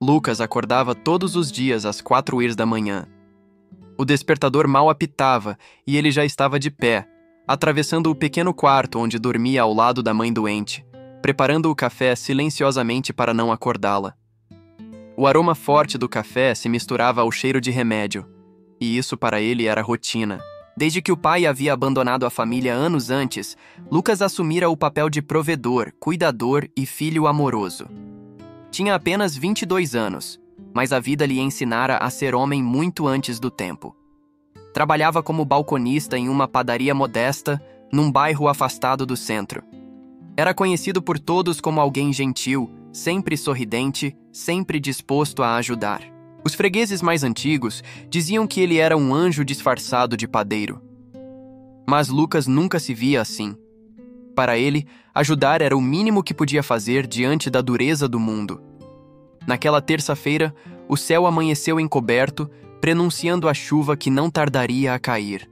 Lucas acordava todos os dias às 4h da manhã. O despertador mal apitava e ele já estava de pé, atravessando o pequeno quarto onde dormia ao lado da mãe doente, preparando o café silenciosamente para não acordá-la. O aroma forte do café se misturava ao cheiro de remédio, e isso para ele era rotina. Desde que o pai havia abandonado a família anos antes, Lucas assumira o papel de provedor, cuidador e filho amoroso. Tinha apenas 22 anos, mas a vida lhe ensinara a ser homem muito antes do tempo. Trabalhava como balconista em uma padaria modesta, num bairro afastado do centro. Era conhecido por todos como alguém gentil, sempre sorridente, sempre disposto a ajudar. Os fregueses mais antigos diziam que ele era um anjo disfarçado de padeiro. Mas Lucas nunca se via assim. Para ele, ajudar era o mínimo que podia fazer diante da dureza do mundo. Naquela terça-feira, o céu amanheceu encoberto, prenunciando a chuva que não tardaria a cair.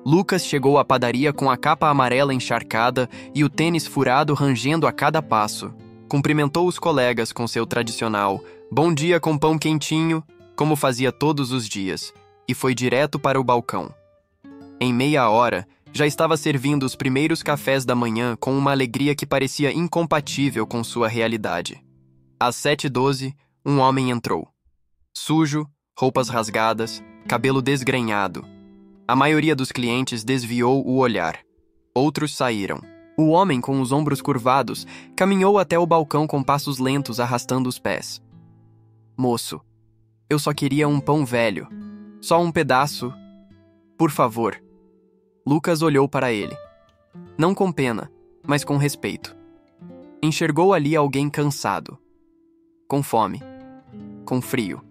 Lucas chegou à padaria com a capa amarela encharcada e o tênis furado rangendo a cada passo. Cumprimentou os colegas com seu tradicional "bom dia com pão quentinho", como fazia todos os dias, e foi direto para o balcão. Em meia hora, já estava servindo os primeiros cafés da manhã com uma alegria que parecia incompatível com sua realidade. Às 7h12, um homem entrou. Sujo, roupas rasgadas, cabelo desgrenhado. A maioria dos clientes desviou o olhar. Outros saíram. O homem, com os ombros curvados, caminhou até o balcão com passos lentos, arrastando os pés. "Moço, eu só queria um pão velho. Só um pedaço. Por favor." Lucas olhou para ele. Não com pena, mas com respeito. Enxergou ali alguém cansado, com fome, com frio.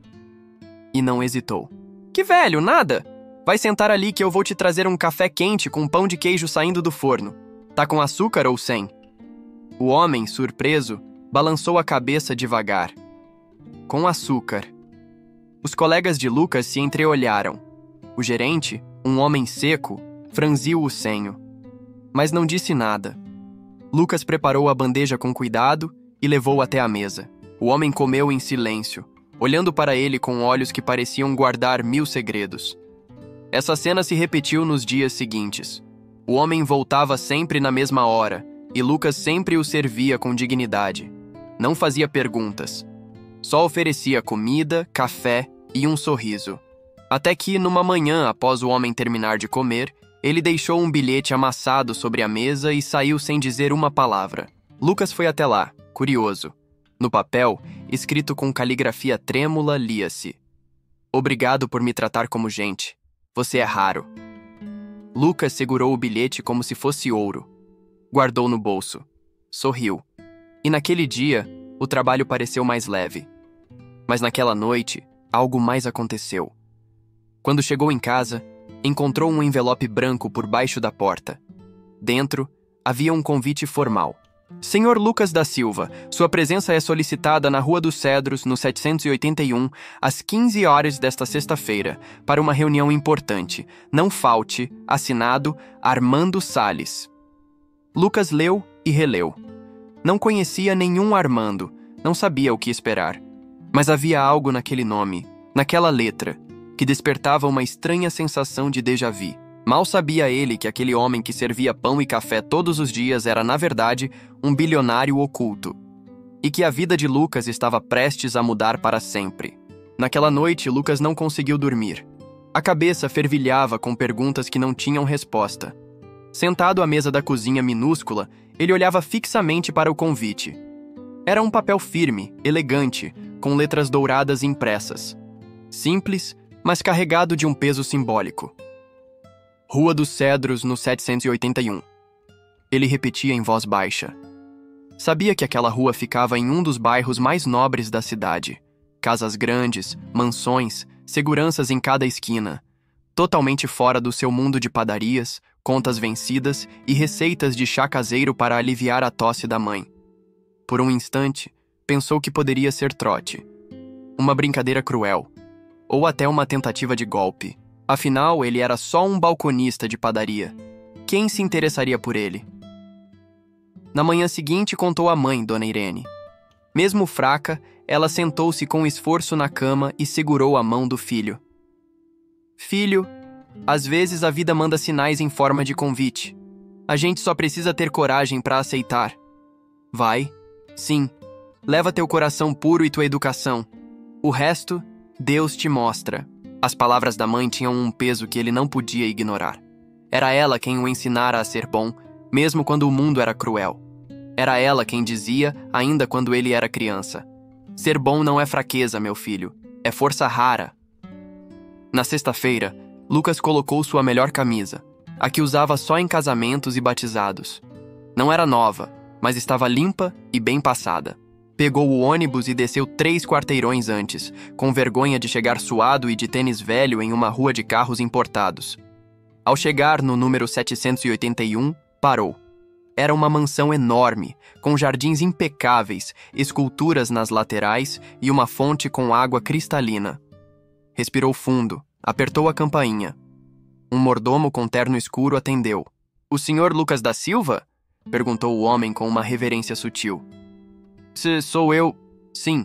E não hesitou. "Que velho, nada! Vai sentar ali que eu vou te trazer um café quente com pão de queijo saindo do forno. Tá com açúcar ou sem?" O homem, surpreso, balançou a cabeça devagar. "Com açúcar." Os colegas de Lucas se entreolharam. O gerente, um homem seco, franziu o senho, mas não disse nada. Lucas preparou a bandeja com cuidado e levou até a mesa. O homem comeu em silêncio, olhando para ele com olhos que pareciam guardar 1000 segredos. Essa cena se repetiu nos dias seguintes. O homem voltava sempre na mesma hora, e Lucas sempre o servia com dignidade. Não fazia perguntas. Só oferecia comida, café e um sorriso. Até que, numa manhã após o homem terminar de comer, ele deixou um bilhete amassado sobre a mesa e saiu sem dizer uma palavra. Lucas foi até lá, curioso. No papel, escrito com caligrafia trêmula, lia-se: "Obrigado por me tratar como gente. Você é raro." Lucas segurou o bilhete como se fosse ouro. Guardou no bolso. Sorriu. E naquele dia, o trabalho pareceu mais leve. Mas naquela noite, algo mais aconteceu. Quando chegou em casa, encontrou um envelope branco por baixo da porta. Dentro, havia um convite formal. "Senhor Lucas da Silva, sua presença é solicitada na Rua dos Cedros, no 781, às 15 horas desta sexta-feira, para uma reunião importante. Não falte. Assinado Armando Salles." Lucas leu e releu. Não conhecia nenhum Armando, não sabia o que esperar. Mas havia algo naquele nome, naquela letra, que despertava uma estranha sensação de déjà-vu. Mal sabia ele que aquele homem que servia pão e café todos os dias era, na verdade, um bilionário oculto. E que a vida de Lucas estava prestes a mudar para sempre. Naquela noite, Lucas não conseguiu dormir. A cabeça fervilhava com perguntas que não tinham resposta. Sentado à mesa da cozinha minúscula, ele olhava fixamente para o convite. Era um papel firme, elegante, com letras douradas impressas. Simples, mas carregado de um peso simbólico. Rua dos Cedros, no 781. Ele repetia em voz baixa. Sabia que aquela rua ficava em um dos bairros mais nobres da cidade. Casas grandes, mansões, seguranças em cada esquina. Totalmente fora do seu mundo de padarias, contas vencidas e receitas de chá caseiro para aliviar a tosse da mãe. Por um instante, pensou que poderia ser trote. Uma brincadeira cruel. Ou até uma tentativa de golpe. Afinal, ele era só um balconista de padaria. Quem se interessaria por ele? Na manhã seguinte, contou à mãe, Dona Irene. Mesmo fraca, ela sentou-se com esforço na cama e segurou a mão do filho. Filho, às vezes a vida manda sinais em forma de convite. A gente só precisa ter coragem para aceitar. Vai, sim, leva teu coração puro e tua educação. O resto, Deus te mostra. As palavras da mãe tinham um peso que ele não podia ignorar. Era ela quem o ensinara a ser bom, mesmo quando o mundo era cruel. Era ela quem dizia, ainda quando ele era criança: ser bom não é fraqueza, meu filho, é força rara. Na sexta-feira, Lucas colocou sua melhor camisa, a que usava só em casamentos e batizados. Não era nova, mas estava limpa e bem passada. Pegou o ônibus e desceu 3 quarteirões antes, com vergonha de chegar suado e de tênis velho em uma rua de carros importados. Ao chegar no número 781, parou. Era uma mansão enorme, com jardins impecáveis, esculturas nas laterais e uma fonte com água cristalina. Respirou fundo, apertou a campainha. Um mordomo com terno escuro atendeu. "O senhor Lucas da Silva?" perguntou o homem com uma reverência sutil. "Se sou eu, sim."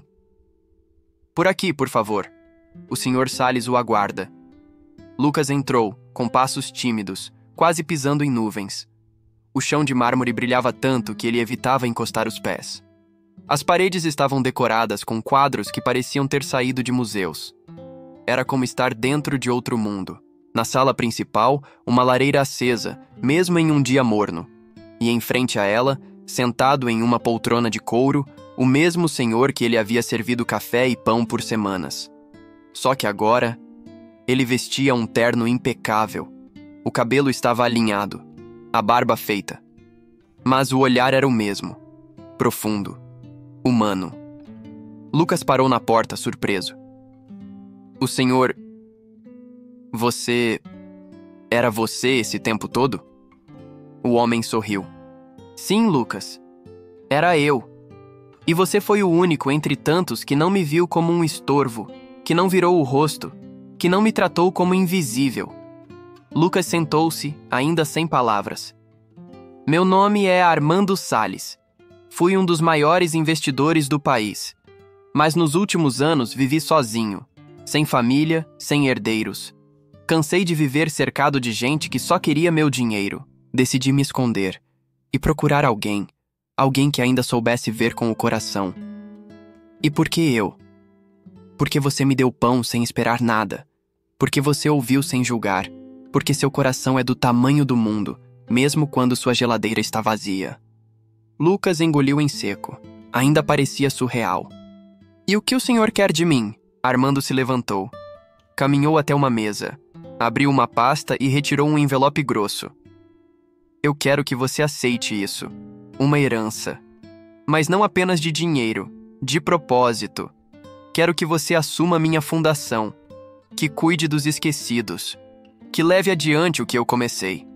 "Por aqui, por favor. O senhor Salles o aguarda." Lucas entrou, com passos tímidos, quase pisando em nuvens. O chão de mármore brilhava tanto que ele evitava encostar os pés. As paredes estavam decoradas com quadros que pareciam ter saído de museus. Era como estar dentro de outro mundo. Na sala principal, uma lareira acesa, mesmo em um dia morno. E em frente a ela, sentado em uma poltrona de couro, o mesmo senhor que ele havia servido café e pão por semanas. Só que agora, ele vestia um terno impecável. O cabelo estava alinhado, a barba feita. Mas o olhar era o mesmo, profundo, humano. Lucas parou na porta, surpreso. "O senhor... Você... Era você esse tempo todo?" O homem sorriu. "Sim, Lucas. Era eu. E você foi o único entre tantos que não me viu como um estorvo, que não virou o rosto, que não me tratou como invisível." Lucas sentou-se, ainda sem palavras. "Meu nome é Armando Salles. Fui um dos maiores investidores do país. Mas nos últimos anos vivi sozinho, sem família, sem herdeiros. Cansei de viver cercado de gente que só queria meu dinheiro. Decidi me esconder e procurar alguém que ainda soubesse ver com o coração. E por que eu? Porque você me deu pão sem esperar nada. Porque você ouviu sem julgar. Porque seu coração é do tamanho do mundo, mesmo quando sua geladeira está vazia." Lucas engoliu em seco. Ainda parecia surreal. "E o que o senhor quer de mim?" Armando se levantou. Caminhou até uma mesa. Abriu uma pasta e retirou um envelope grosso. "Eu quero que você aceite isso. Uma herança. Mas não apenas de dinheiro, de propósito. Quero que você assuma minha fundação. Que cuide dos esquecidos. Que leve adiante o que eu comecei."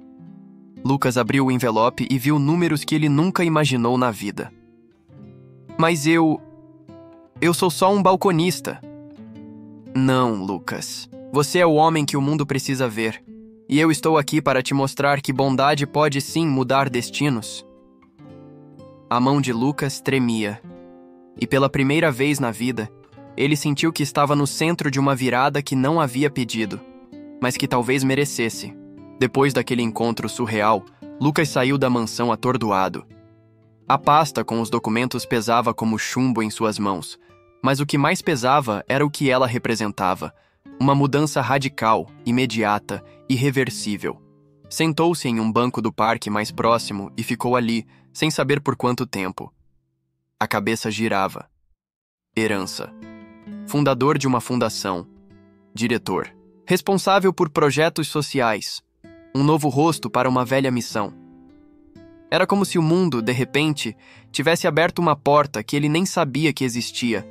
Lucas abriu o envelope e viu números que ele nunca imaginou na vida. "Mas eu sou só um balconista." "Não, Lucas. Você é o homem que o mundo precisa ver. E eu estou aqui para te mostrar que bondade pode sim mudar destinos." A mão de Lucas tremia. E pela primeira vez na vida, ele sentiu que estava no centro de uma virada que não havia pedido, mas que talvez merecesse. Depois daquele encontro surreal, Lucas saiu da mansão atordoado. A pasta com os documentos pesava como chumbo em suas mãos, mas o que mais pesava era o que ela representava. Uma mudança radical, imediata, irreversível. Sentou-se em um banco do parque mais próximo e ficou ali, sem saber por quanto tempo. A cabeça girava. Herança. Fundador de uma fundação. Diretor. Responsável por projetos sociais. Um novo rosto para uma velha missão. Era como se o mundo, de repente, tivesse aberto uma porta que ele nem sabia que existia.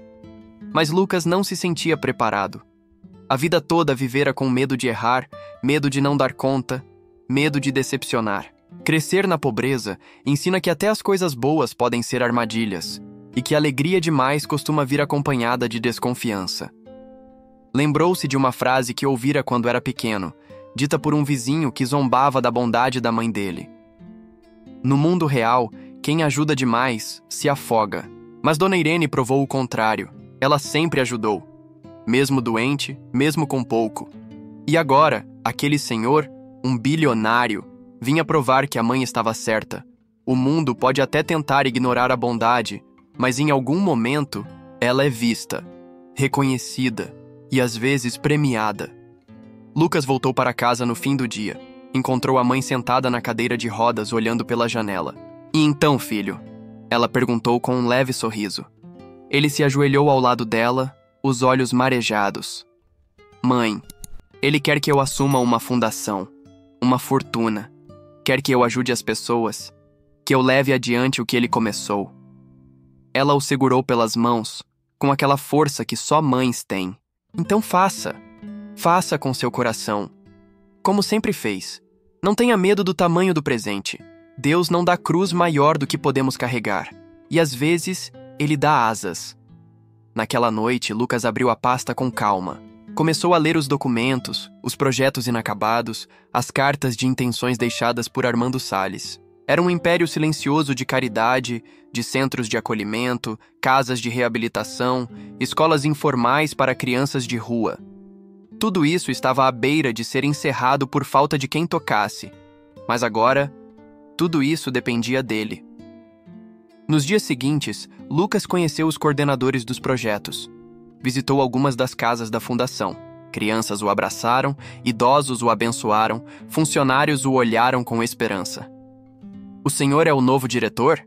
Mas Lucas não se sentia preparado. A vida toda vivera com medo de errar, medo de não dar conta, medo de decepcionar. Crescer na pobreza ensina que até as coisas boas podem ser armadilhas, e que a alegria demais costuma vir acompanhada de desconfiança. Lembrou-se de uma frase que ouvira quando era pequeno, dita por um vizinho que zombava da bondade da mãe dele. No mundo real, quem ajuda demais se afoga. Mas Dona Irene provou o contrário. Ela sempre ajudou. Mesmo doente, mesmo com pouco. E agora, aquele senhor, um bilionário, vinha provar que a mãe estava certa. O mundo pode até tentar ignorar a bondade, mas em algum momento, ela é vista, reconhecida e às vezes premiada. Lucas voltou para casa no fim do dia. Encontrou a mãe sentada na cadeira de rodas olhando pela janela. E então, filho? Ela perguntou com um leve sorriso. Ele se ajoelhou ao lado dela, os olhos marejados. Mãe, ele quer que eu assuma uma fundação, uma fortuna. Quer que eu ajude as pessoas, que eu leve adiante o que ele começou. Ela o segurou pelas mãos, com aquela força que só mães têm. Então faça. Faça com seu coração. Como sempre fez. Não tenha medo do tamanho do presente. Deus não dá cruz maior do que podemos carregar. E às vezes, Ele dá asas. Naquela noite, Lucas abriu a pasta com calma. Começou a ler os documentos, os projetos inacabados, as cartas de intenções deixadas por Armando Salles. Era um império silencioso de caridade, de centros de acolhimento, casas de reabilitação, escolas informais para crianças de rua. Tudo isso estava à beira de ser encerrado por falta de quem tocasse. Mas agora, tudo isso dependia dele. Nos dias seguintes, Lucas conheceu os coordenadores dos projetos. Visitou algumas das casas da fundação. Crianças o abraçaram, idosos o abençoaram, funcionários o olharam com esperança. O senhor é o novo diretor?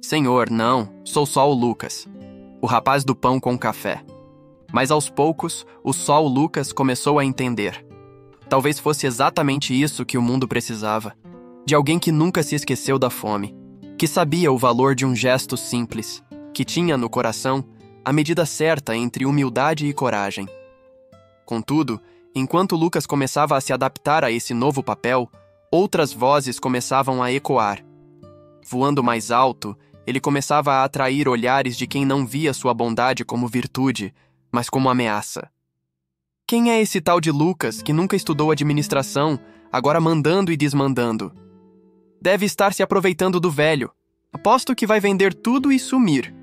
Senhor, não, sou só o Lucas, o rapaz do pão com café. Mas aos poucos, o só o Lucas começou a entender. Talvez fosse exatamente isso que o mundo precisava. De alguém que nunca se esqueceu da fome, que sabia o valor de um gesto simples, que tinha no coração a medida certa entre humildade e coragem. Contudo, enquanto Lucas começava a se adaptar a esse novo papel, outras vozes começavam a ecoar. Voando mais alto, ele começava a atrair olhares de quem não via sua bondade como virtude, mas como ameaça. Quem é esse tal de Lucas que nunca estudou administração, agora mandando e desmandando? Deve estar se aproveitando do velho. Aposto que vai vender tudo e sumir.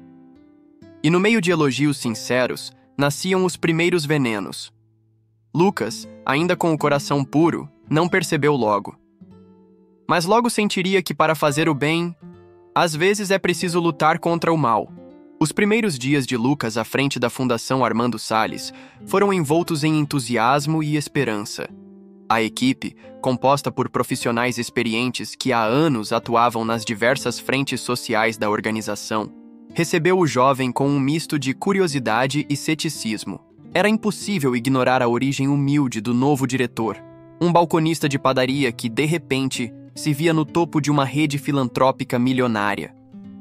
E no meio de elogios sinceros, nasciam os primeiros venenos. Lucas, ainda com o coração puro, não percebeu logo. Mas logo sentiria que para fazer o bem, às vezes é preciso lutar contra o mal. Os primeiros dias de Lucas à frente da Fundação Armando Salles foram envoltos em entusiasmo e esperança. A equipe, composta por profissionais experientes que há anos atuavam nas diversas frentes sociais da organização, recebeu o jovem com um misto de curiosidade e ceticismo. Era impossível ignorar a origem humilde do novo diretor, um balconista de padaria que, de repente, se via no topo de uma rede filantrópica milionária.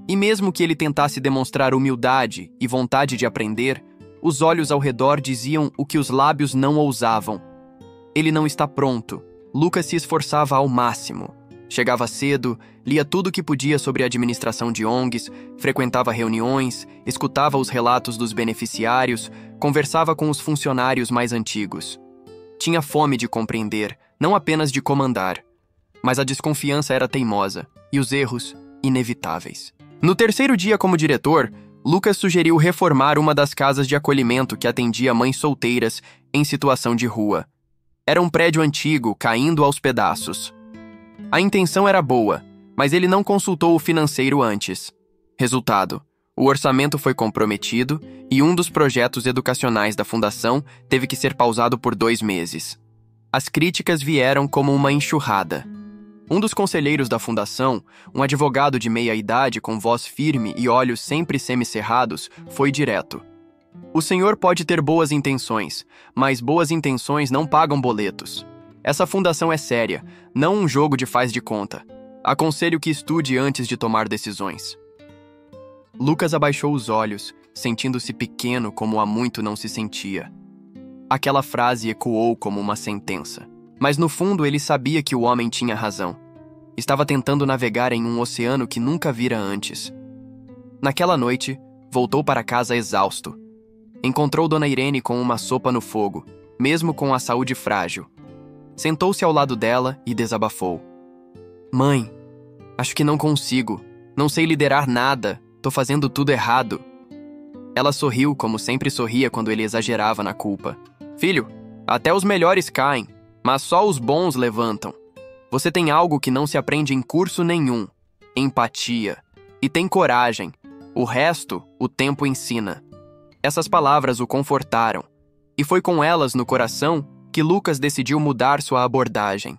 E mesmo que ele tentasse demonstrar humildade e vontade de aprender, os olhos ao redor diziam o que os lábios não ousavam. Ele não está pronto. Lucas se esforçava ao máximo. Chegava cedo, lia tudo o que podia sobre a administração de ONGs, frequentava reuniões, escutava os relatos dos beneficiários, conversava com os funcionários mais antigos. Tinha fome de compreender, não apenas de comandar. Mas a desconfiança era teimosa, e os erros, inevitáveis. No terceiro dia como diretor, Lucas sugeriu reformar uma das casas de acolhimento que atendia mães solteiras em situação de rua. Era um prédio antigo, caindo aos pedaços. A intenção era boa, mas ele não consultou o financeiro antes. Resultado, o orçamento foi comprometido e um dos projetos educacionais da fundação teve que ser pausado por 2 meses. As críticas vieram como uma enxurrada. Um dos conselheiros da fundação, um advogado de meia-idade com voz firme e olhos sempre semicerrados, foi direto. O senhor pode ter boas intenções, mas boas intenções não pagam boletos. Essa fundação é séria, não um jogo de faz de conta. Aconselho que estude antes de tomar decisões. Lucas abaixou os olhos, sentindo-se pequeno como há muito não se sentia. Aquela frase ecoou como uma sentença. Mas no fundo ele sabia que o homem tinha razão. Estava tentando navegar em um oceano que nunca vira antes. Naquela noite, voltou para casa exausto. Encontrou Dona Irene com uma sopa no fogo, mesmo com a saúde frágil. Sentou-se ao lado dela e desabafou. Mãe, acho que não consigo. Não sei liderar nada. Tô fazendo tudo errado. Ela sorriu como sempre sorria quando ele exagerava na culpa. Filho, até os melhores caem, mas só os bons levantam. Você tem algo que não se aprende em curso nenhum: empatia. E tem coragem. O resto, o tempo ensina. Essas palavras o confortaram. E foi com elas no coração que Lucas decidiu mudar sua abordagem.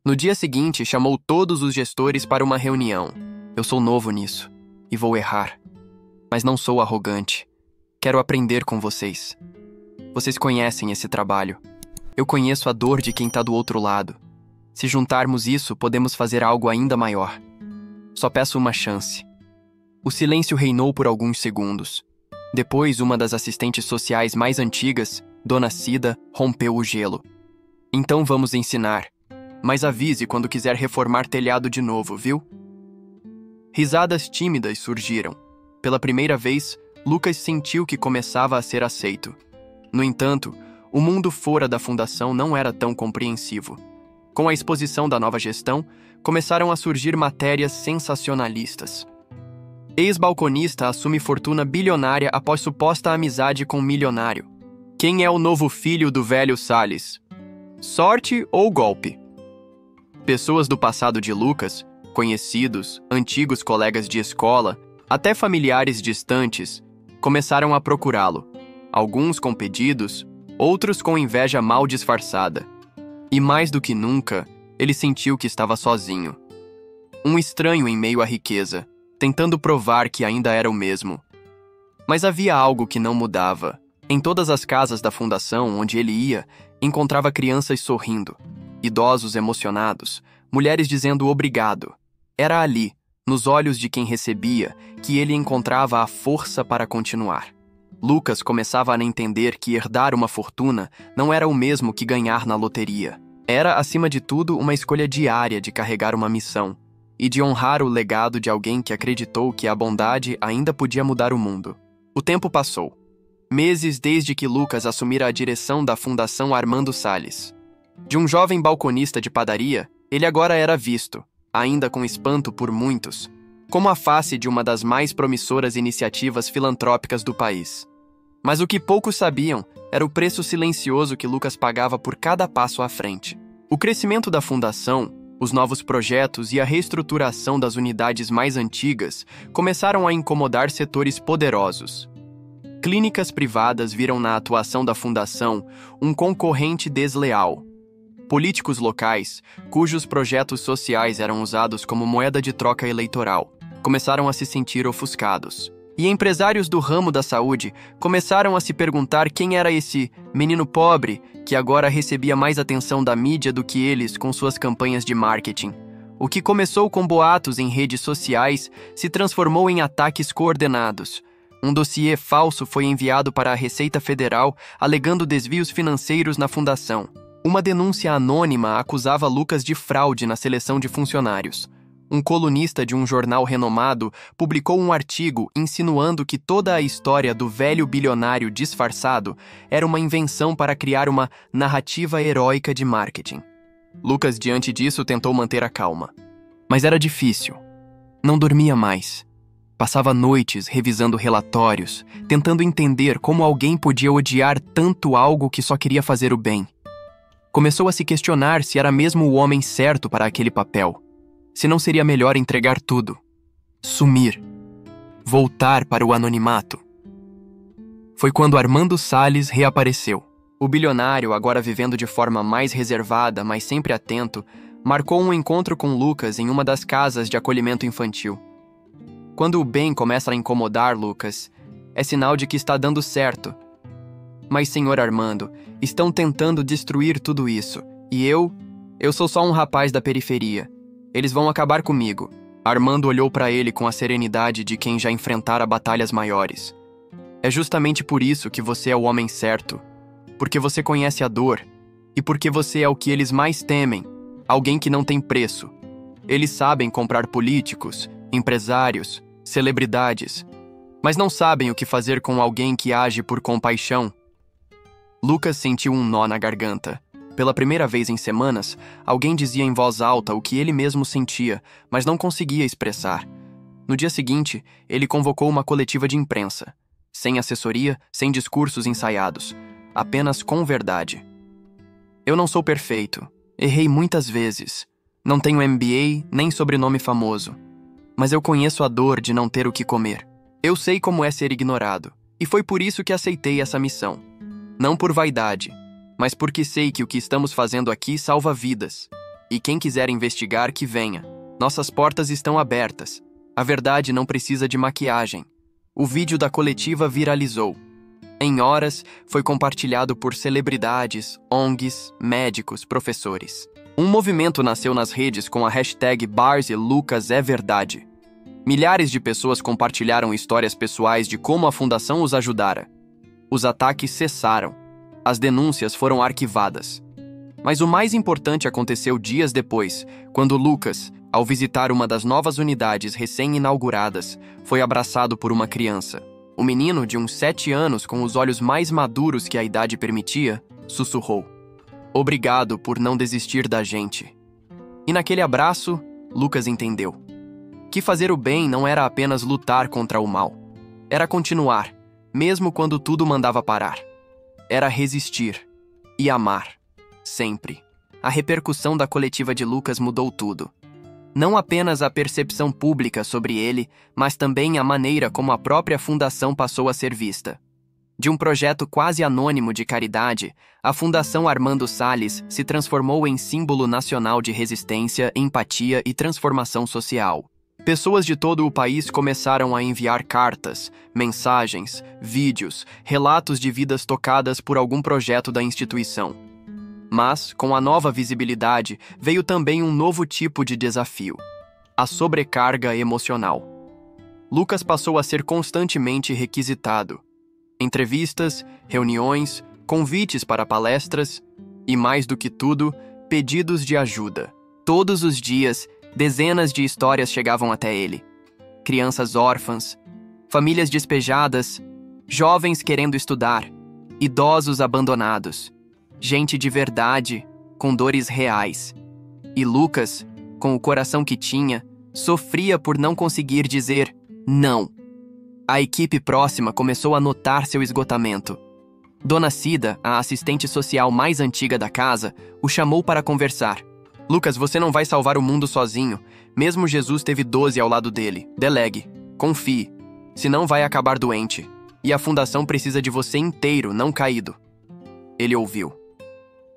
No dia seguinte, chamou todos os gestores para uma reunião. Eu sou novo nisso e vou errar. Mas não sou arrogante. Quero aprender com vocês. Vocês conhecem esse trabalho. Eu conheço a dor de quem está do outro lado. Se juntarmos isso, podemos fazer algo ainda maior. Só peço uma chance. O silêncio reinou por alguns segundos. Depois, uma das assistentes sociais mais antigas, Dona Cida, rompeu o gelo. Então vamos ensinar. Mas avise quando quiser reformar telhado de novo, viu? Risadas tímidas surgiram. Pela primeira vez, Lucas sentiu que começava a ser aceito. No entanto, o mundo fora da fundação não era tão compreensivo. Com a exposição da nova gestão, começaram a surgir matérias sensacionalistas. Ex-balconista assume fortuna bilionária após suposta amizade com milionário. Quem é o novo filho do velho Salles? Sorte ou golpe? Pessoas do passado de Lucas, conhecidos, antigos colegas de escola, até familiares distantes, começaram a procurá-lo. Alguns com pedidos, outros com inveja mal disfarçada. E mais do que nunca, ele sentiu que estava sozinho. Um estranho em meio à riqueza, tentando provar que ainda era o mesmo. Mas havia algo que não mudava. Em todas as casas da fundação onde ele ia, encontrava crianças sorrindo, idosos emocionados, mulheres dizendo obrigado. Era ali, nos olhos de quem recebia, que ele encontrava a força para continuar. Lucas começava a entender que herdar uma fortuna não era o mesmo que ganhar na loteria. Era, acima de tudo, uma escolha diária de carregar uma missão e de honrar o legado de alguém que acreditou que a bondade ainda podia mudar o mundo. O tempo passou. Meses desde que Lucas assumira a direção da Fundação Armando Salles. De um jovem balconista de padaria, ele agora era visto, ainda com espanto por muitos, como a face de uma das mais promissoras iniciativas filantrópicas do país. Mas o que poucos sabiam era o preço silencioso que Lucas pagava por cada passo à frente. O crescimento da fundação, os novos projetos e a reestruturação das unidades mais antigas começaram a incomodar setores poderosos. Clínicas privadas viram na atuação da fundação um concorrente desleal. Políticos locais, cujos projetos sociais eram usados como moeda de troca eleitoral, começaram a se sentir ofuscados. E empresários do ramo da saúde começaram a se perguntar quem era esse menino pobre que agora recebia mais atenção da mídia do que eles com suas campanhas de marketing. O que começou com boatos em redes sociais se transformou em ataques coordenados. Um dossiê falso foi enviado para a Receita Federal alegando desvios financeiros na fundação. Uma denúncia anônima acusava Lucas de fraude na seleção de funcionários. Um colunista de um jornal renomado publicou um artigo insinuando que toda a história do velho bilionário disfarçado era uma invenção para criar uma narrativa heróica de marketing. Lucas, diante disso, tentou manter a calma. Mas era difícil. Não dormia mais. Passava noites revisando relatórios, tentando entender como alguém podia odiar tanto algo que só queria fazer o bem. Começou a se questionar se era mesmo o homem certo para aquele papel. Se não seria melhor entregar tudo, sumir, voltar para o anonimato. Foi quando Armando Salles reapareceu. O bilionário, agora vivendo de forma mais reservada, mas sempre atento, marcou um encontro com Lucas em uma das casas de acolhimento infantil. Quando o bem começa a incomodar Lucas, é sinal de que está dando certo. Mas, senhor Armando, estão tentando destruir tudo isso. E eu sou só um rapaz da periferia. Eles vão acabar comigo. Armando olhou para ele com a serenidade de quem já enfrentara batalhas maiores. É justamente por isso que você é o homem certo. Porque você conhece a dor. E porque você é o que eles mais temem. Alguém que não tem preço. Eles sabem comprar políticos, empresários, celebridades. Mas não sabem o que fazer com alguém que age por compaixão. Lucas sentiu um nó na garganta. Pela primeira vez em semanas, alguém dizia em voz alta o que ele mesmo sentia, mas não conseguia expressar. No dia seguinte, ele convocou uma coletiva de imprensa. Sem assessoria, sem discursos ensaiados. Apenas com verdade. Eu não sou perfeito. Errei muitas vezes. Não tenho MBA nem sobrenome famoso. Mas eu conheço a dor de não ter o que comer. Eu sei como é ser ignorado. E foi por isso que aceitei essa missão. Não por vaidade, mas porque sei que o que estamos fazendo aqui salva vidas. E quem quiser investigar, que venha. Nossas portas estão abertas. A verdade não precisa de maquiagem. O vídeo da coletiva viralizou. Em horas, foi compartilhado por celebridades, ONGs, médicos, professores. Um movimento nasceu nas redes com a hashtag #BarsELucasEVerdade. Milhares de pessoas compartilharam histórias pessoais de como a fundação os ajudara. Os ataques cessaram. As denúncias foram arquivadas. Mas o mais importante aconteceu dias depois, quando Lucas, ao visitar uma das novas unidades recém-inauguradas, foi abraçado por uma criança. O menino, de uns 7 anos, com os olhos mais maduros que a idade permitia, sussurrou: "Obrigado por não desistir da gente." E naquele abraço, Lucas entendeu que fazer o bem não era apenas lutar contra o mal. Era continuar, mesmo quando tudo mandava parar. Era resistir e amar, sempre. A repercussão da coletiva de Lucas mudou tudo. Não apenas a percepção pública sobre ele, mas também a maneira como a própria fundação passou a ser vista. De um projeto quase anônimo de caridade, a Fundação Armando Salles se transformou em símbolo nacional de resistência, empatia e transformação social. Pessoas de todo o país começaram a enviar cartas, mensagens, vídeos, relatos de vidas tocadas por algum projeto da instituição. Mas, com a nova visibilidade, veio também um novo tipo de desafio: a sobrecarga emocional. Lucas passou a ser constantemente requisitado. Entrevistas, reuniões, convites para palestras e, mais do que tudo, pedidos de ajuda. Todos os dias, dezenas de histórias chegavam até ele. Crianças órfãs, famílias despejadas, jovens querendo estudar, idosos abandonados, gente de verdade, com dores reais. E Lucas, com o coração que tinha, sofria por não conseguir dizer não. A equipe próxima começou a notar seu esgotamento. Dona Cida, a assistente social mais antiga da casa, o chamou para conversar. "Lucas, você não vai salvar o mundo sozinho. Mesmo Jesus teve 12 ao lado dele. Delegue. Confie. Senão vai acabar doente. E a fundação precisa de você inteiro, não caído." Ele ouviu.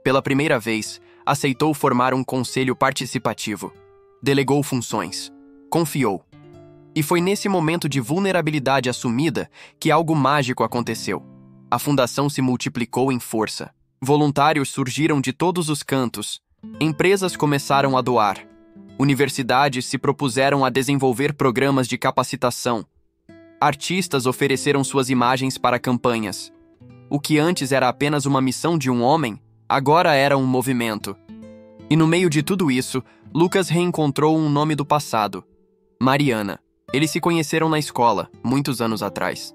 Pela primeira vez, aceitou formar um conselho participativo. Delegou funções. Confiou. E foi nesse momento de vulnerabilidade assumida que algo mágico aconteceu. A fundação se multiplicou em força. Voluntários surgiram de todos os cantos. Empresas começaram a doar. Universidades se propuseram a desenvolver programas de capacitação. Artistas ofereceram suas imagens para campanhas. O que antes era apenas uma missão de um homem, agora era um movimento. E no meio de tudo isso, Lucas reencontrou um nome do passado: Mariana. Eles se conheceram na escola, muitos anos atrás.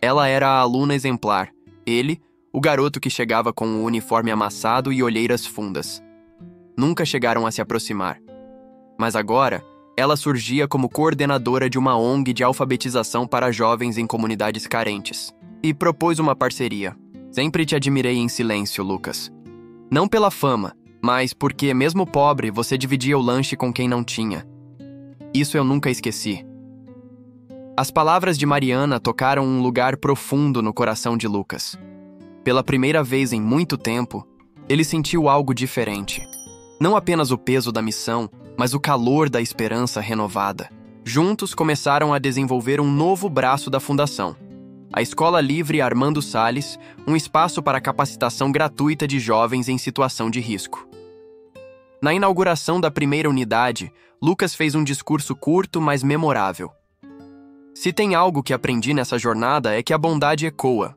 Ela era a aluna exemplar. Ele, o garoto que chegava com o uniforme amassado e olheiras fundas. Nunca chegaram a se aproximar. Mas agora, ela surgia como coordenadora de uma ONG de alfabetização para jovens em comunidades carentes. E propôs uma parceria. "Sempre te admirei em silêncio, Lucas. Não pela fama, mas porque, mesmo pobre, você dividia o lanche com quem não tinha. Isso eu nunca esqueci." As palavras de Mariana tocaram um lugar profundo no coração de Lucas. Pela primeira vez em muito tempo, ele sentiu algo diferente. Não apenas o peso da missão, mas o calor da esperança renovada. Juntos começaram a desenvolver um novo braço da fundação: a Escola Livre Armando Salles, um espaço para capacitação gratuita de jovens em situação de risco. Na inauguração da primeira unidade, Lucas fez um discurso curto, mas memorável. "Se tem algo que aprendi nessa jornada é que a bondade ecoa.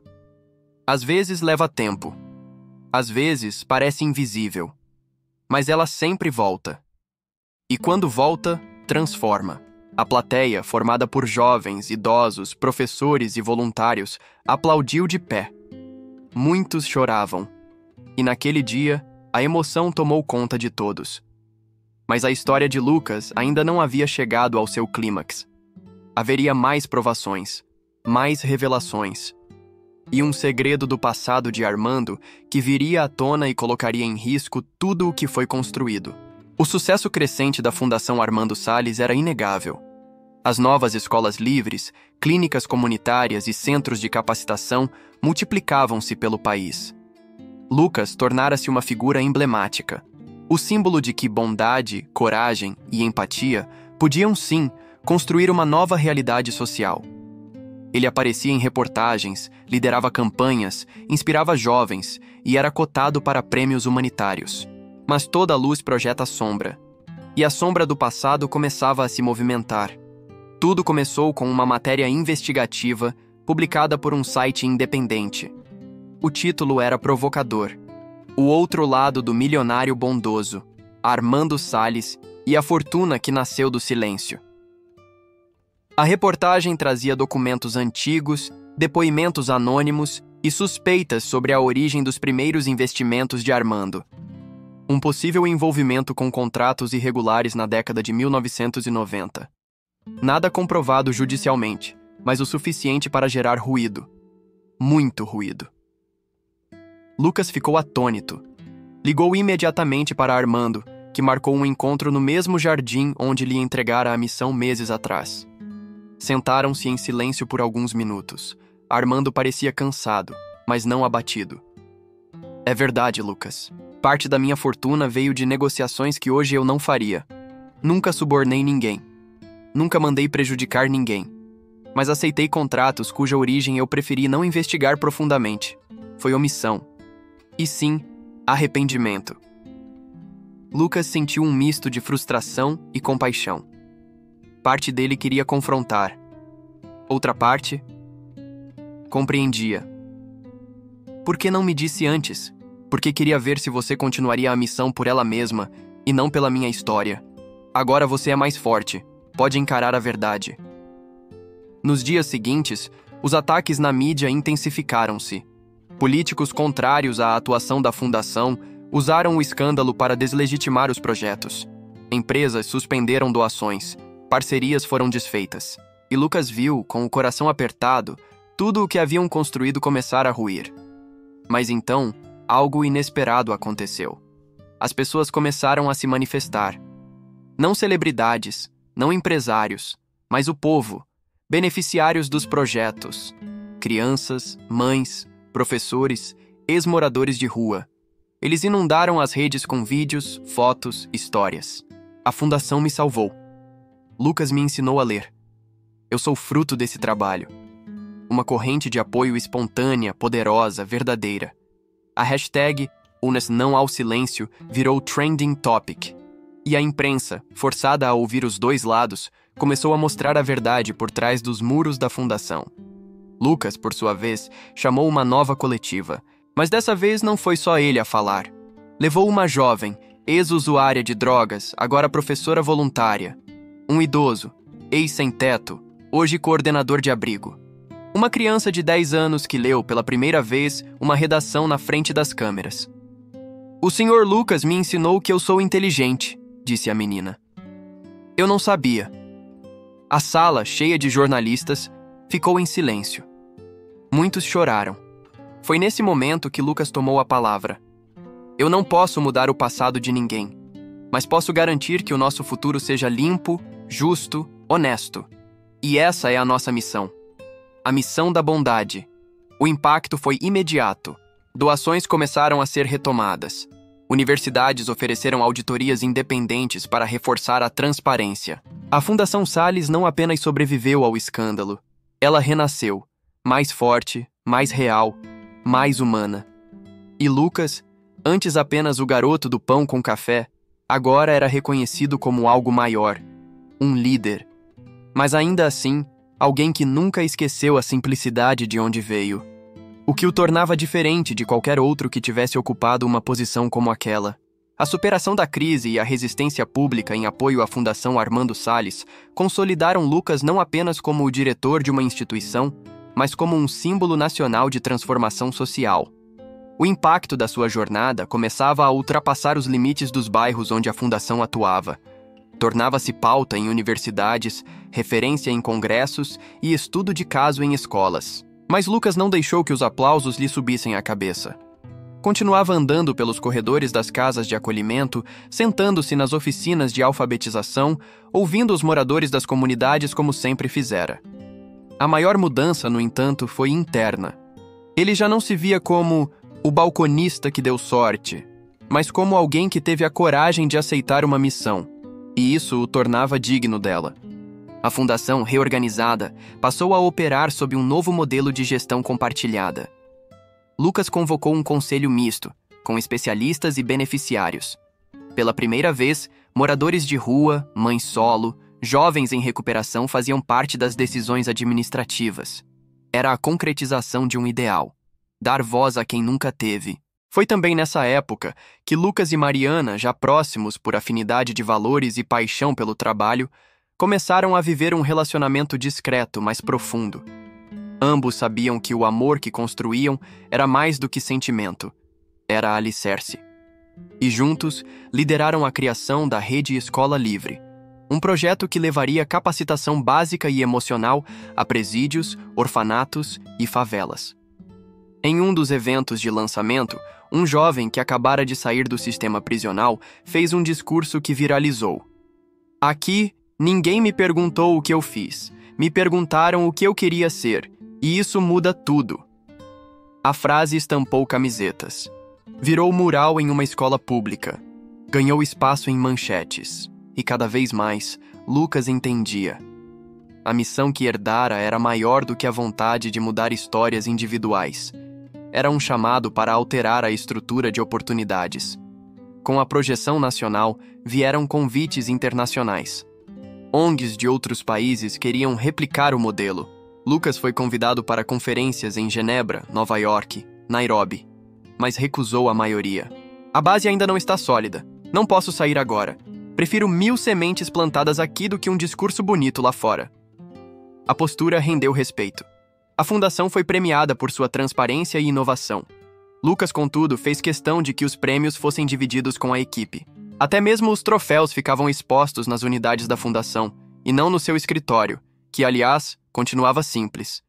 Às vezes leva tempo. Às vezes parece invisível. Mas ela sempre volta. E quando volta, transforma." A plateia, formada por jovens, idosos, professores e voluntários, aplaudiu de pé. Muitos choravam. E naquele dia, a emoção tomou conta de todos. Mas a história de Lucas ainda não havia chegado ao seu clímax. haveria mais provações, mais revelações. E um segredo do passado de Armando que viria à tona e colocaria em risco tudo o que foi construído. O sucesso crescente da Fundação Armando Salles era inegável. As novas escolas livres, clínicas comunitárias e centros de capacitação multiplicavam-se pelo país. Lucas tornara-se uma figura emblemática. O símbolo de que bondade, coragem e empatia podiam, sim, construir uma nova realidade social. Ele aparecia em reportagens, liderava campanhas, inspirava jovens e era cotado para prêmios humanitários. Mas toda luz projeta sombra. E a sombra do passado começava a se movimentar. Tudo começou com uma matéria investigativa publicada por um site independente. O título era provocador. O outro lado do milionário bondoso, Armando Salles, e a fortuna que nasceu do silêncio. A reportagem trazia documentos antigos, depoimentos anônimos e suspeitas sobre a origem dos primeiros investimentos de Armando. Um possível envolvimento com contratos irregulares na década de 1990. Nada comprovado judicialmente, mas o suficiente para gerar ruído. Muito ruído. Lucas ficou atônito. Ligou imediatamente para Armando, que marcou um encontro no mesmo jardim onde lhe entregara a missão meses atrás. Sentaram-se em silêncio por alguns minutos. Armando parecia cansado, mas não abatido. É verdade, Lucas. Parte da minha fortuna veio de negociações que hoje eu não faria. Nunca subornei ninguém. Nunca mandei prejudicar ninguém. Mas aceitei contratos cuja origem eu preferi não investigar profundamente. Foi omissão. E sim, arrependimento. Lucas sentiu um misto de frustração e compaixão. Parte dele queria confrontar. Outra parte compreendia. Por que não me disse antes? Porque queria ver se você continuaria a missão por ela mesma e não pela minha história. Agora você é mais forte. Pode encarar a verdade. Nos dias seguintes, os ataques na mídia intensificaram-se. Políticos contrários à atuação da Fundação usaram o escândalo para deslegitimar os projetos. Empresas suspenderam doações, parcerias foram desfeitas. E Lucas viu, com o coração apertado, tudo o que haviam construído começar a ruir. Mas então, algo inesperado aconteceu. As pessoas começaram a se manifestar. Não celebridades, não empresários, mas o povo, beneficiários dos projetos. Crianças, mães, professores, ex-moradores de rua. Eles inundaram as redes com vídeos, fotos, histórias. A Fundação me salvou. Lucas me ensinou a ler. Eu sou fruto desse trabalho. Uma corrente de apoio espontânea, poderosa, verdadeira. A hashtag Unas Não ao Silêncio virou trending topic. E a imprensa, forçada a ouvir os dois lados, começou a mostrar a verdade por trás dos muros da Fundação. Lucas, por sua vez, chamou uma nova coletiva. Mas dessa vez não foi só ele a falar. Levou uma jovem, ex-usuária de drogas, agora professora voluntária. Um idoso, ex-sem-teto, hoje coordenador de abrigo. Uma criança de 10 anos que leu pela primeira vez uma redação na frente das câmeras. O Sr. Lucas me ensinou que eu sou inteligente, disse a menina. Eu não sabia. A sala, cheia de jornalistas, ficou em silêncio. Muitos choraram. Foi nesse momento que Lucas tomou a palavra. Eu não posso mudar o passado de ninguém, mas posso garantir que o nosso futuro seja limpo, justo, honesto. E essa é a nossa missão. A missão da bondade. O impacto foi imediato. Doações começaram a ser retomadas. Universidades ofereceram auditorias independentes para reforçar a transparência. A Fundação Salles não apenas sobreviveu ao escândalo. Ela renasceu, mais forte, mais real, mais humana. E Lucas, antes apenas o garoto do pão com café, agora era reconhecido como algo maior, um líder. Mas ainda assim, alguém que nunca esqueceu a simplicidade de onde veio. O que o tornava diferente de qualquer outro que tivesse ocupado uma posição como aquela. A superação da crise e a resistência pública em apoio à Fundação Armando Salles consolidaram Lucas não apenas como o diretor de uma instituição, mas como um símbolo nacional de transformação social. O impacto da sua jornada começava a ultrapassar os limites dos bairros onde a Fundação atuava. Tornava-se pauta em universidades, referência em congressos e estudo de caso em escolas. Mas Lucas não deixou que os aplausos lhe subissem à cabeça. Continuava andando pelos corredores das casas de acolhimento, sentando-se nas oficinas de alfabetização, ouvindo os moradores das comunidades como sempre fizera. A maior mudança, no entanto, foi interna. Ele já não se via como o balconista que deu sorte, mas como alguém que teve a coragem de aceitar uma missão, e isso o tornava digno dela. A fundação, reorganizada, passou a operar sob um novo modelo de gestão compartilhada. Lucas convocou um conselho misto, com especialistas e beneficiários. Pela primeira vez, moradores de rua, mães solo, jovens em recuperação faziam parte das decisões administrativas. Era a concretização de um ideal: dar voz a quem nunca teve. Foi também nessa época que Lucas e Mariana, já próximos por afinidade de valores e paixão pelo trabalho, começaram a viver um relacionamento discreto, mas profundo. Ambos sabiam que o amor que construíam era mais do que sentimento, era alicerce. E juntos lideraram a criação da Rede Escola Livre, um projeto que levaria capacitação básica e emocional a presídios, orfanatos e favelas. Em um dos eventos de lançamento, um jovem que acabara de sair do sistema prisional fez um discurso que viralizou. Aqui, ninguém me perguntou o que eu fiz, me perguntaram o que eu queria ser, e isso muda tudo. A frase estampou camisetas. Virou mural em uma escola pública. Ganhou espaço em manchetes. E cada vez mais, Lucas entendia. A missão que herdara era maior do que a vontade de mudar histórias individuais. Era um chamado para alterar a estrutura de oportunidades. Com a projeção nacional, vieram convites internacionais. ONGs de outros países queriam replicar o modelo. Lucas foi convidado para conferências em Genebra, Nova York, Nairobi, mas recusou a maioria. A base ainda não está sólida. Não posso sair agora. Prefiro 1000 sementes plantadas aqui do que um discurso bonito lá fora. A postura rendeu respeito. A fundação foi premiada por sua transparência e inovação. Lucas, contudo, fez questão de que os prêmios fossem divididos com a equipe. Até mesmo os troféus ficavam expostos nas unidades da fundação, e não no seu escritório, que, aliás, continuava simples.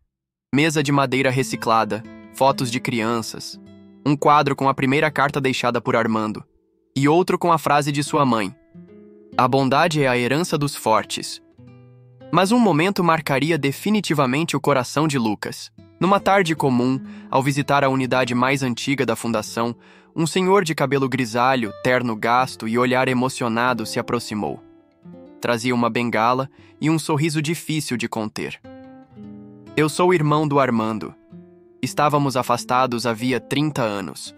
Mesa de madeira reciclada, fotos de crianças, um quadro com a primeira carta deixada por Armando, e outro com a frase de sua mãe: "A bondade é a herança dos fortes." Mas um momento marcaria definitivamente o coração de Lucas. Numa tarde comum, ao visitar a unidade mais antiga da fundação, um senhor de cabelo grisalho, terno gasto e olhar emocionado se aproximou. Trazia uma bengala e um sorriso difícil de conter. "Eu sou o irmão do Armando. Estávamos afastados havia 30 anos.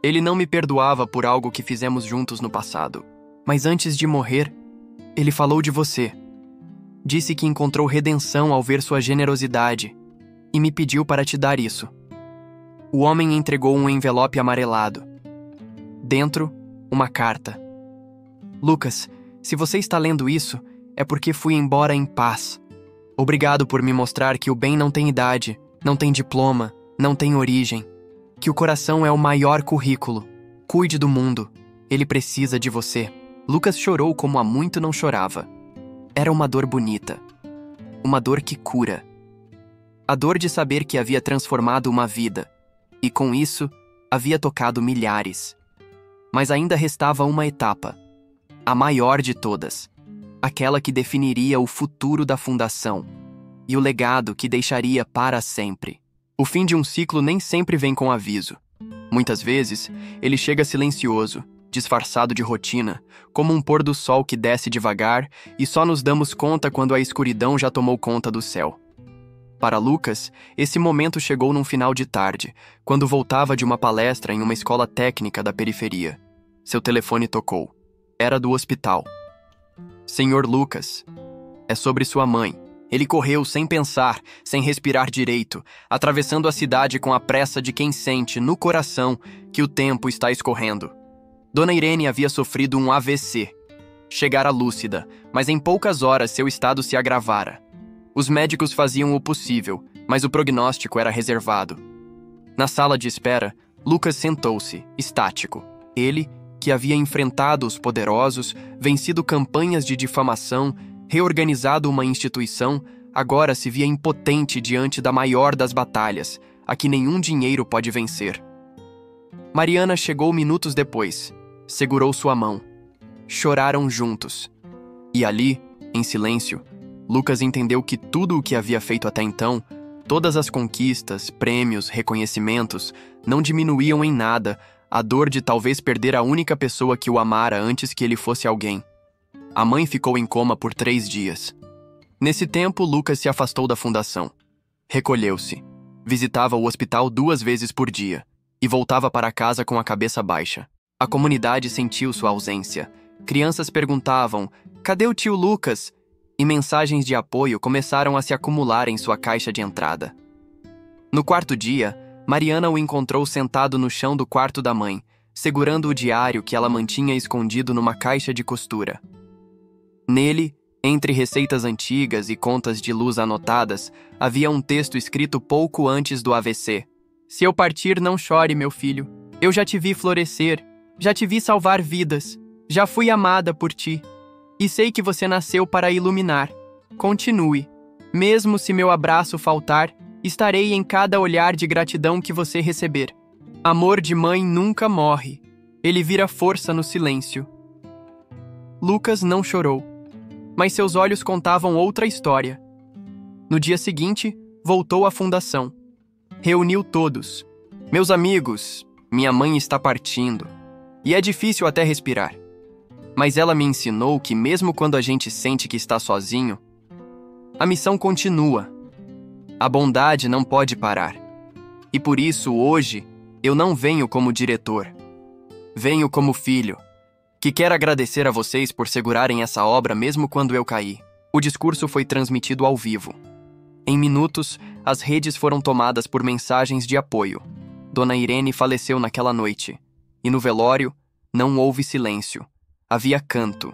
Ele não me perdoava por algo que fizemos juntos no passado. Mas antes de morrer, ele falou de você. Disse que encontrou redenção ao ver sua generosidade e me pediu para te dar isso." O homem entregou um envelope amarelado. Dentro, uma carta. "Lucas, se você está lendo isso, é porque fui embora em paz. Obrigado por me mostrar que o bem não tem idade, não tem diploma, não tem origem. Que o coração é o maior currículo. Cuide do mundo. Ele precisa de você." Lucas chorou como há muito não chorava. Era uma dor bonita. Uma dor que cura. A dor de saber que havia transformado uma vida. E com isso, havia tocado milhares. Mas ainda restava uma etapa. A maior de todas. Aquela que definiria o futuro da fundação. E o legado que deixaria para sempre. O fim de um ciclo nem sempre vem com aviso. Muitas vezes, ele chega silencioso, disfarçado de rotina, como um pôr do sol que desce devagar e só nos damos conta quando a escuridão já tomou conta do céu. Para Lucas, esse momento chegou num final de tarde, quando voltava de uma palestra em uma escola técnica da periferia. Seu telefone tocou. Era do hospital. "Senhor Lucas, é sobre sua mãe." Ele correu sem pensar, sem respirar direito, atravessando a cidade com a pressa de quem sente, no coração, que o tempo está escorrendo. Dona Irene havia sofrido um AVC. Chegara lúcida, mas em poucas horas seu estado se agravara. Os médicos faziam o possível, mas o prognóstico era reservado. Na sala de espera, Lucas sentou-se, estático. Ele que havia enfrentado os poderosos, vencido campanhas de difamação, reorganizado uma instituição, agora se via impotente diante da maior das batalhas, a que nenhum dinheiro pode vencer. Mariana chegou minutos depois. Segurou sua mão. Choraram juntos. E ali, em silêncio, Lucas entendeu que tudo o que havia feito até então, todas as conquistas, prêmios, reconhecimentos, não diminuíam em nada a dor de talvez perder a única pessoa que o amara antes que ele fosse alguém. A mãe ficou em coma por 3 dias. Nesse tempo, Lucas se afastou da fundação. Recolheu-se. Visitava o hospital 2 vezes por dia e voltava para casa com a cabeça baixa. A comunidade sentiu sua ausência. Crianças perguntavam: "Cadê o tio Lucas?" E mensagens de apoio começaram a se acumular em sua caixa de entrada. No 4º dia, Mariana o encontrou sentado no chão do quarto da mãe, segurando o diário que ela mantinha escondido numa caixa de costura. Nele, entre receitas antigas e contas de luz anotadas, havia um texto escrito pouco antes do AVC. "Se eu partir, não chore, meu filho. Eu já te vi florescer, já te vi salvar vidas, já fui amada por ti. E sei que você nasceu para iluminar. Continue. Mesmo se meu abraço faltar, estarei em cada olhar de gratidão que você receber. Amor de mãe nunca morre. Ele vira força no silêncio." Lucas não chorou, mas seus olhos contavam outra história. No dia seguinte, voltou à fundação. Reuniu todos. "Meus amigos, minha mãe está partindo. E é difícil até respirar. Mas ela me ensinou que mesmo quando a gente sente que está sozinho, a missão continua. A bondade não pode parar. E por isso, hoje, eu não venho como diretor. Venho como filho, que quer agradecer a vocês por segurarem essa obra mesmo quando eu caí." O discurso foi transmitido ao vivo. Em minutos, as redes foram tomadas por mensagens de apoio. Dona Irene faleceu naquela noite. E no velório, não houve silêncio. Havia canto,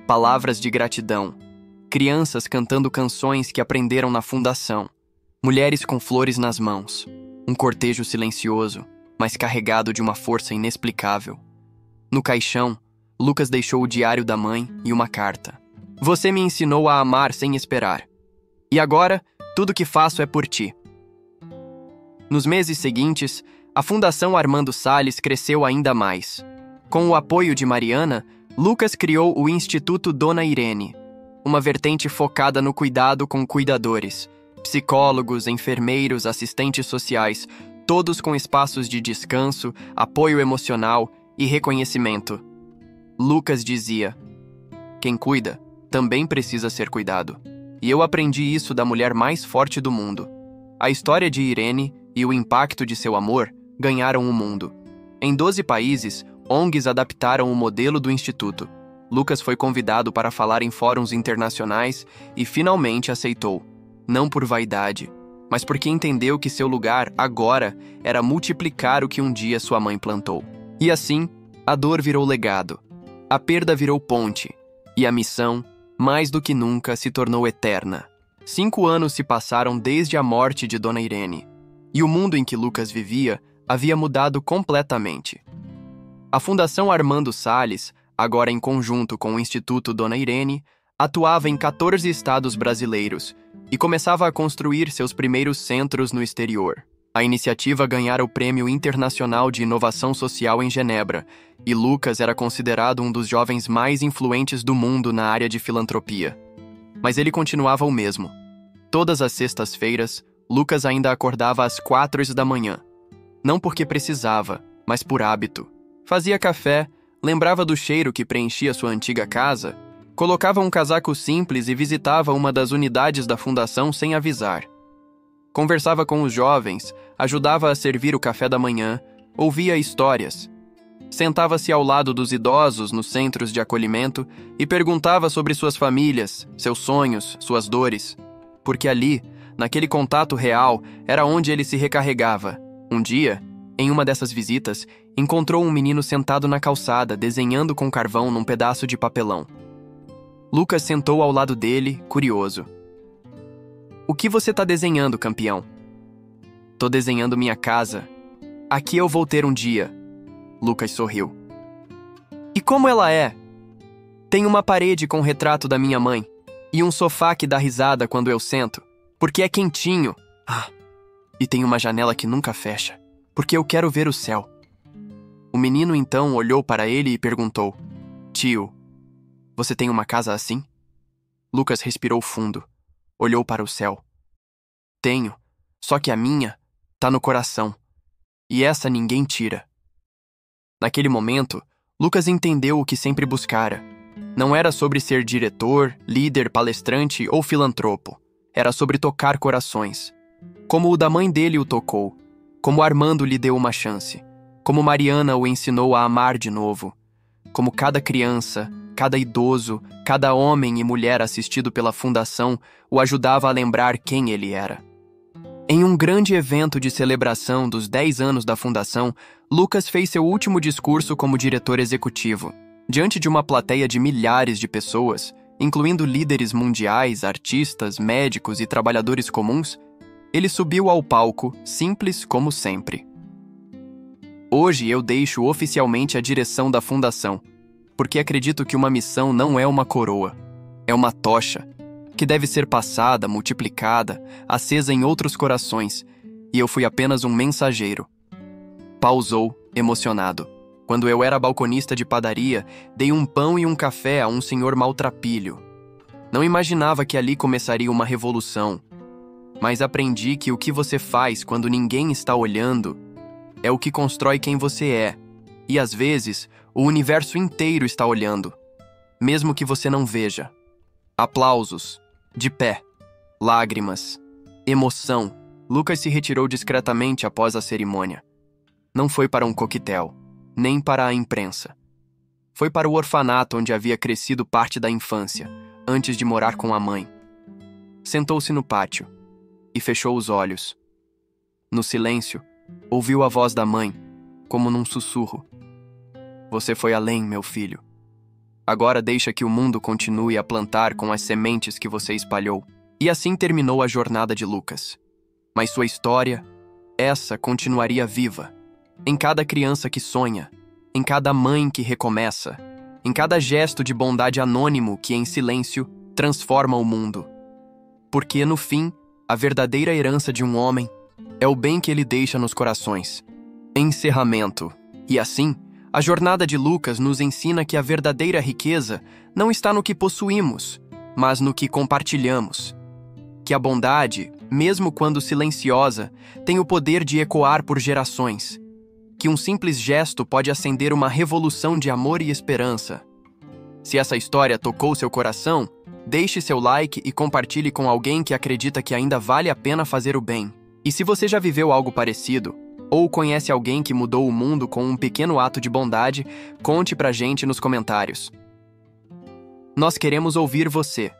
palavras de gratidão, crianças cantando canções que aprenderam na fundação, mulheres com flores nas mãos, um cortejo silencioso, mas carregado de uma força inexplicável. No caixão, Lucas deixou o diário da mãe e uma carta. "Você me ensinou a amar sem esperar. E agora, tudo que faço é por ti." Nos meses seguintes, a Fundação Armando Salles cresceu ainda mais. Com o apoio de Mariana, Lucas criou o Instituto Dona Irene, uma vertente focada no cuidado com cuidadores, psicólogos, enfermeiros, assistentes sociais, todos com espaços de descanso, apoio emocional e reconhecimento. Lucas dizia: "Quem cuida também precisa ser cuidado." E eu aprendi isso da mulher mais forte do mundo. A história de Irene e o impacto de seu amor ganharam o mundo. Em 12 países, ONGs adaptaram o modelo do Instituto. Lucas foi convidado para falar em fóruns internacionais e finalmente aceitou. Não por vaidade, mas porque entendeu que seu lugar, agora, era multiplicar o que um dia sua mãe plantou. E assim, a dor virou legado, a perda virou ponte, e a missão, mais do que nunca, se tornou eterna. 5 anos se passaram desde a morte de Dona Irene, e o mundo em que Lucas vivia havia mudado completamente. A Fundação Armando Salles, agora em conjunto com o Instituto Dona Irene, atuava em 14 estados brasileiros e começava a construir seus primeiros centros no exterior. A iniciativa ganhara o Prêmio Internacional de Inovação Social em Genebra, e Lucas era considerado um dos jovens mais influentes do mundo na área de filantropia. Mas ele continuava o mesmo. Todas as sextas-feiras, Lucas ainda acordava às 4 da manhã. Não porque precisava, mas por hábito. Fazia café, lembrava do cheiro que preenchia sua antiga casa, colocava um casaco simples e visitava uma das unidades da fundação sem avisar. Conversava com os jovens, ajudava a servir o café da manhã, ouvia histórias. Sentava-se ao lado dos idosos nos centros de acolhimento e perguntava sobre suas famílias, seus sonhos, suas dores. Porque ali, naquele contato real, era onde ele se recarregava. Um dia, em uma dessas visitas, encontrou um menino sentado na calçada, desenhando com carvão num pedaço de papelão. Lucas sentou ao lado dele, curioso. "O que você está desenhando, campeão?" "Tô desenhando minha casa. Aqui eu vou ter um dia." Lucas sorriu. E como ela é? Tem uma parede com o retrato da minha mãe e um sofá que dá risada quando eu sento, porque é quentinho. E tem uma janela que nunca fecha, porque eu quero ver o céu. O menino então olhou para ele e perguntou: Tio, você tem uma casa assim? Lucas respirou fundo, olhou para o céu. Tenho, só que a minha tá no coração, e essa ninguém tira. Naquele momento, Lucas entendeu o que sempre buscara. Não era sobre ser diretor, líder, palestrante ou filantropo. Era sobre tocar corações. Como o da mãe dele o tocou, como Armando lhe deu uma chance, como Mariana o ensinou a amar de novo, como cada criança, cada idoso, cada homem e mulher assistido pela Fundação o ajudava a lembrar quem ele era. Em um grande evento de celebração dos 10 anos da Fundação, Lucas fez seu último discurso como diretor executivo. Diante de uma plateia de milhares de pessoas, incluindo líderes mundiais, artistas, médicos e trabalhadores comuns, ele subiu ao palco, simples como sempre. Hoje eu deixo oficialmente a direção da Fundação, porque acredito que uma missão não é uma coroa, é uma tocha, que deve ser passada, multiplicada, acesa em outros corações, e eu fui apenas um mensageiro. Pausou, emocionado. Quando eu era balconista de padaria, dei um pão e um café a um senhor maltrapilho. Não imaginava que ali começaria uma revolução, mas aprendi que o que você faz quando ninguém está olhando é o que constrói quem você é, e às vezes o universo inteiro está olhando, mesmo que você não veja. Aplausos, de pé, lágrimas, emoção. Lucas se retirou discretamente após a cerimônia. Não foi para um coquetel, nem para a imprensa. Foi para o orfanato onde havia crescido parte da infância, antes de morar com a mãe. Sentou-se no pátio e fechou os olhos. No silêncio, ouviu a voz da mãe, como num sussurro. Você foi além, meu filho. Agora deixa que o mundo continue a plantar com as sementes que você espalhou. E assim terminou a jornada de Lucas. Mas sua história, essa continuaria viva. Em cada criança que sonha, em cada mãe que recomeça, em cada gesto de bondade anônimo que, em silêncio, transforma o mundo. Porque, no fim, a verdadeira herança de um homem é o bem que ele deixa nos corações. Encerramento. E assim, a jornada de Lucas nos ensina que a verdadeira riqueza não está no que possuímos, mas no que compartilhamos. Que a bondade, mesmo quando silenciosa, tem o poder de ecoar por gerações. Que um simples gesto pode acender uma revolução de amor e esperança. Se essa história tocou seu coração, deixe seu like e compartilhe com alguém que acredita que ainda vale a pena fazer o bem. E se você já viveu algo parecido, ou conhece alguém que mudou o mundo com um pequeno ato de bondade, conte pra gente nos comentários. Nós queremos ouvir você.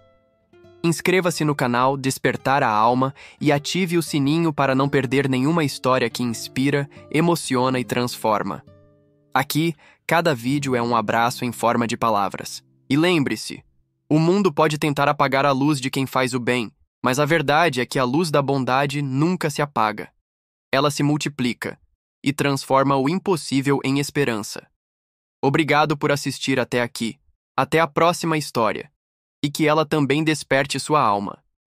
Inscreva-se no canal Despertar a Alma e ative o sininho para não perder nenhuma história que inspira, emociona e transforma. Aqui, cada vídeo é um abraço em forma de palavras. E lembre-se, o mundo pode tentar apagar a luz de quem faz o bem, mas a verdade é que a luz da bondade nunca se apaga. Ela se multiplica e transforma o impossível em esperança. Obrigado por assistir até aqui. Até a próxima história. E que ela também desperte sua alma.